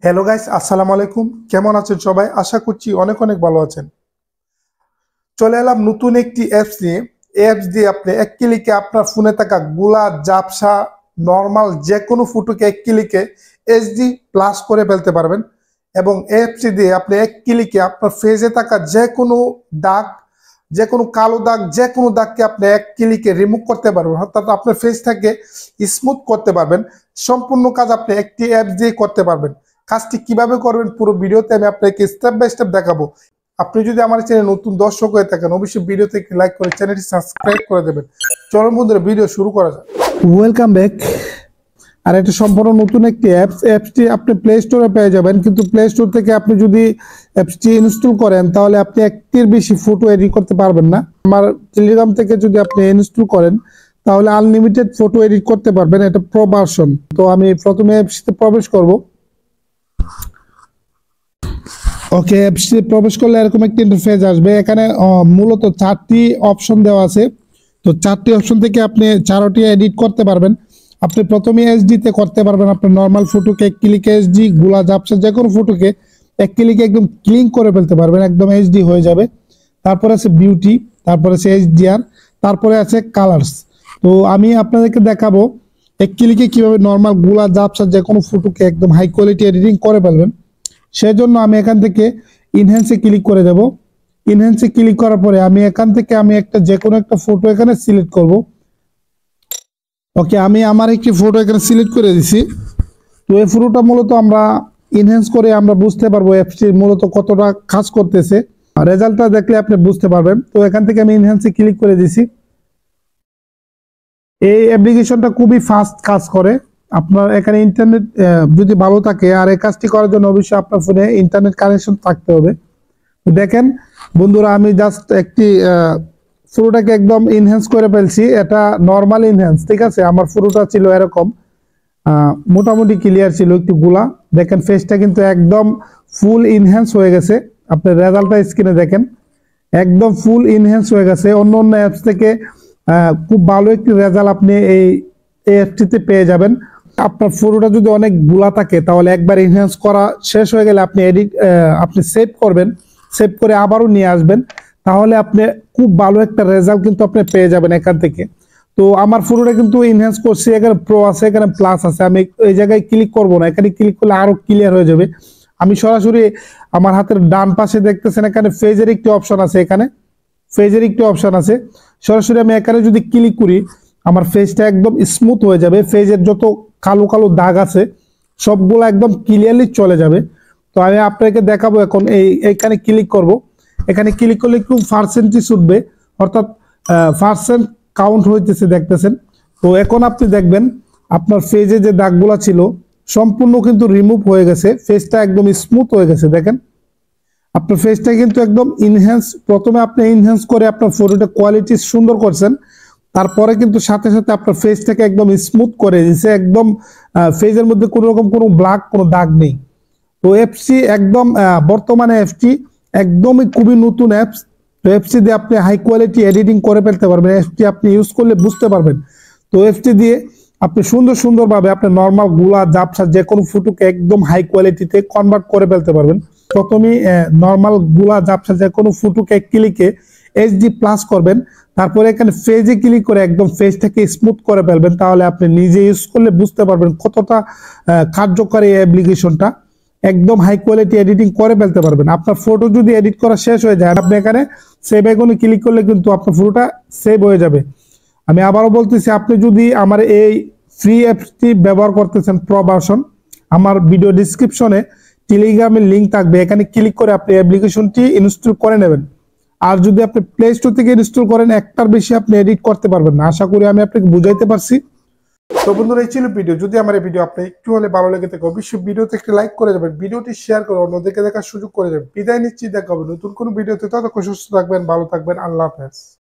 Hello guys, আসসালামু আলাইকুম। কেমন আছেন সবাই? আশা করছি অনেক অনেক ভালো আছেন। চলে এলাম নতুন একটি অ্যাপস নিয়ে। অ্যাপস দিয়ে আপনি এক ক্লিকে আপনার ফোনে থাকা গুলা ঝাপসা নর্মাল যে কোনো ফটোকে এক ক্লিকে এইচডি প্লাস করে ফেলতে পারবেন। এবং অ্যাপসটি দিয়ে আপনি এক ক্লিকে আপনার ফেসে থাকা যে কোনো দাগ, যে কোনো কালো দাগ, যে কোনো দাগকে আপনি এক ক্লিকে রিমুভ করতে পারবেন, অর্থাৎ আপনার ফেসটাকে স্মুথ করতে পারবেন। সম্পূর্ণ কাজ আপনি একটি অ্যাপস দিয়ে করতে পারবেন। কাজটি কিভাবে করবেন পুরো ভিডিওতে আমি আপনাকে স্টেপ বাই স্টেপ দেখাবো। আপনি যদি আমার চ্যানেলে নতুন দর্শক হয়ে থাকেন, অবশ্যই ভিডিওতে একটি লাইক করে চ্যানেলটি সাবস্ক্রাইব করে দেবেন। চলুন বন্ধুরা, ভিডিও শুরু করা যাক। Welcome back. আর এটা সম্পূর্ণ নতুন একটি অ্যাপসটি আপনি প্লে স্টোরে পেয়ে যাবেন, কিন্তু প্লে স্টোর থেকে আপনি যদি অ্যাপসটি ইনস্টল করেন তাহলে আপনি একটির বেশি ফটো এডিট করতে পারবেন না। আমার টেলিগ্রাম থেকে যদি আপনি ইনস্টল করেন তাহলে আনলিমিটেড ফটো এডিট করতে পারবেন। এটা প্রো ভার্সন। তো আমি প্রথমে অ্যাপসটিতে প্রবেশ করব। ওকে, অ্যাপসে প্রবেশ করলে এরকম একটা ইন্টারফেস আসবে। এখানে মূলত 4টি অপশন দেওয়া আছে। তো 4টি অপশন থেকে আপনি 4টি এডিট করতে পারবেন। আপনি প্রথমে এইচডি তে করতে পারবেন। আপনার নর্মাল ফটোকে এক ক্লিকে এইচডি, গুলা ঝাপসা যে কোনো ফটোকে এক ক্লিকে একদম ক্লিন করে ফেলতে পারবেন, একদম এইচডি হয়ে যাবে। তারপরে আছে বিউটি, তারপরে আছে এইচডিআর, তারপরে আছে কালার্স। তো আমি আপনাদেরকে দেখাবো এক ক্লিকে কিভাবে নর্মাল গুলা ঝাপসা যে কোনো ফটোকে একদম হাই কোয়ালিটি এডিটিং করে ফেলবেন। সেজন্য আমি এখান থেকে ইনহ্যান্সে ক্লিক করে দেব। ইনহ্যান্সে ক্লিক করার পরে আমি এখান থেকে একটা যে কোনো একটা ফটো এখানে সিলেক্ট করব। ওকে, আমি আমার একটি ফটো এখানে সিলেক্ট করে দিছি। তো এই ফটোটা মূলত আমরা ইনহ্যান্স করে আমরা বুঝতে পারবো অ্যাপসটি মূলত কতটা কাজ করতেছে। রেজাল্টটা দেখলে আপনি বুঝতে পারবেন। তো এখান থেকে আমি ইনহ্যান্সে ক্লিক করে দিছি। এই অ্যাপ্লিকেশনটা খুবই ফাস্ট কাজ করে। আপনার এখানে ইন্টারনেট যদি ভালো থাকে, আর এই কাজটি করার জন্য অবশ্যই আপনার ফোনে ইন্টারনেট কানেকশন থাকতে হবে। তো দেখেন বন্ধুরা, আমি জাস্ট একটি ফটোটাকে একদম ইনহ্যান্স করে ফেলছি। এটা নর্মাল ইনহ্যান্স, ঠিক আছে। আমার ফটোটা ছিল এরকম, মোটামুটি ক্লিয়ার ছিল একটু গুলা। দেখেন ফেসটা কিন্তু একদম ফুল ইনহ্যান্স হয়ে গেছে। আপনার রেজাল্টটা স্ক্রিনে দেখেন, একদম ফুল ইনহ্যান্স হয়ে গেছে। অন্য অন্য অ্যাপস থেকে খুব ভালো একটি রেজাল্ট আপনি এই অ্যাপটিতে পেয়ে যাবেন। আপনার ফটোটা যদি অনেক গুলা থাকে তাহলে একবার ইনহ্যান্স করা শেষ হয়ে গেলে আপনি সেভ করবেন। সেভ করে আবারও নিয়ে আসবেন, তাহলে আপনি খুব ভালো একটা রেজাল্ট কিন্তু আপনি পেয়ে যাবেন এখান থেকে। তো আমার ফটোটা কিন্তু ইনহ্যান্স করছি, এখানে প্রো আছে, এখানে প্লাস আছে। আমি এই জায়গায় ক্লিক করব না, এখানে ক্লিক করলে আরো ক্লিয়ার হয়ে যাবে। আমি সরাসরি আমার হাতের ডান পাশে দেখতেছেন এখানে ফেজের একটি অপশন আছে। এখানে ফেজের একটি অপশন আছে। সরাসরি আমি এখানে যদি ক্লিক করি আমার ফেসটা একদম স্মুথ হয়ে যাবে। ফেজের যত কালো কালো দাগ আছে সবগুলো একদম ক্লিয়ারলি চলে যাবে। তো আমি আপনাকে দেখাবো এখন। এইখানে ক্লিক করব। এখানে ক্লিক করলে একটু পার্সেন্টেজ উঠবে, অর্থাৎ পার্সেন্ট কাউন্ট হইতেছে, দেখতেছেন। তো এখন আপনি দেখবেন আপনার ফেজে যে দাগগুলা ছিল সম্পূর্ণ কিন্তু রিমুভ হয়ে গেছে। ফেসটা একদম স্মুথ হয়ে গেছে। দেখেন আপনার ফেসটা কিন্তু একদম ইনহ্যান্স। প্রথমে আপনি ইনহ্যান্স করে আপনার ফটোটা কোয়ালিটি সুন্দর করছেন, তারপরে কিন্তু সাথে সাথে আপনার ফেসটাকে একদম স্মুথ করে দিয়েছে। একদম ফেসের মধ্যে কোনো রকম কোনো ব্ল্যাক কোনো দাগ নেই। তো অ্যাপসটি একদম বর্তমানে অ্যাপসটি একদমই খুবই নতুন অ্যাপস। তো অ্যাপসটি দিয়ে আপনি হাই কোয়ালিটি এডিটিং করে ফেলতে পারবেন। অ্যাপসটি আপনি ইউজ করলে বুঝতে পারবেন। তো অ্যাপসটি দিয়ে আপনি সুন্দরভাবে আপনার নর্মাল গুলা ঝাপসা যে কোনো ফটোকে একদম হাই কোয়ালিটিতে কনভার্ট করে ফেলতে পারবেন। প্রথমে নর্মাল গুলা ঝাপসা যে কোনো ফটোকে এক ক্লিকে এইচডি প্লাস করবেন, তারপরে এখানে ফেজে ক্লিক করে একদম ফেজটাকে স্মুথ করে ফেলবেন। তাহলে আপনি নিজে ইউজ করলে বুঝতে পারবেন কতটা কার্যকরী এই অ্যাপ্লিকেশনটা। একদম হাই কোয়ালিটি এডিটিং করে ফেলতে পারবেন। আপনার ফটো যদি এডিট করা শেষ হয়ে যায়, আপনি এখানে সেভ আইকনে ক্লিক করলে কিন্তু আপনার ফটোটা সেভ হয়ে যাবে। আমি আবারও বলতেছি, আপনি যদি আমার এই ফ্রি অ্যাপসটি ব্যবহার করতেছেন প্রো ভার্সন, আমার ভিডিও ডিসক্রিপশনে টেলিগ্রামের লিঙ্ক থাকবে, এখানে ক্লিক করে আপনি অ্যাপ্লিকেশনটি ইনস্টল করে নেবেন। আর যদি আপনি প্লে স্টোর থেকে ইনস্টল করেন, একটার বেশি আপনি এডিট করতে পারবেন না। আশা করি আমি আপনাকে বুঝাইতে পারছি। তো বন্ধুরা, এই ছিল ভিডিও। যদি আমার এই ভিডিও আপনার একটু হলে ভালো লেগে থাকে, অবশ্যই ভিডিওতে একটি লাইক করে যাবেন, ভিডিওটি শেয়ার করে অন্যদেরকে দেখার সুযোগ করে যাবেন। বিদায় নিচ্ছি, দেখা হবে নতুন কোনো ভিডিওতে। ততক্ষণ সুস্থ থাকবেন, ভালো থাকবেন। আল্লাহ হাফেজ।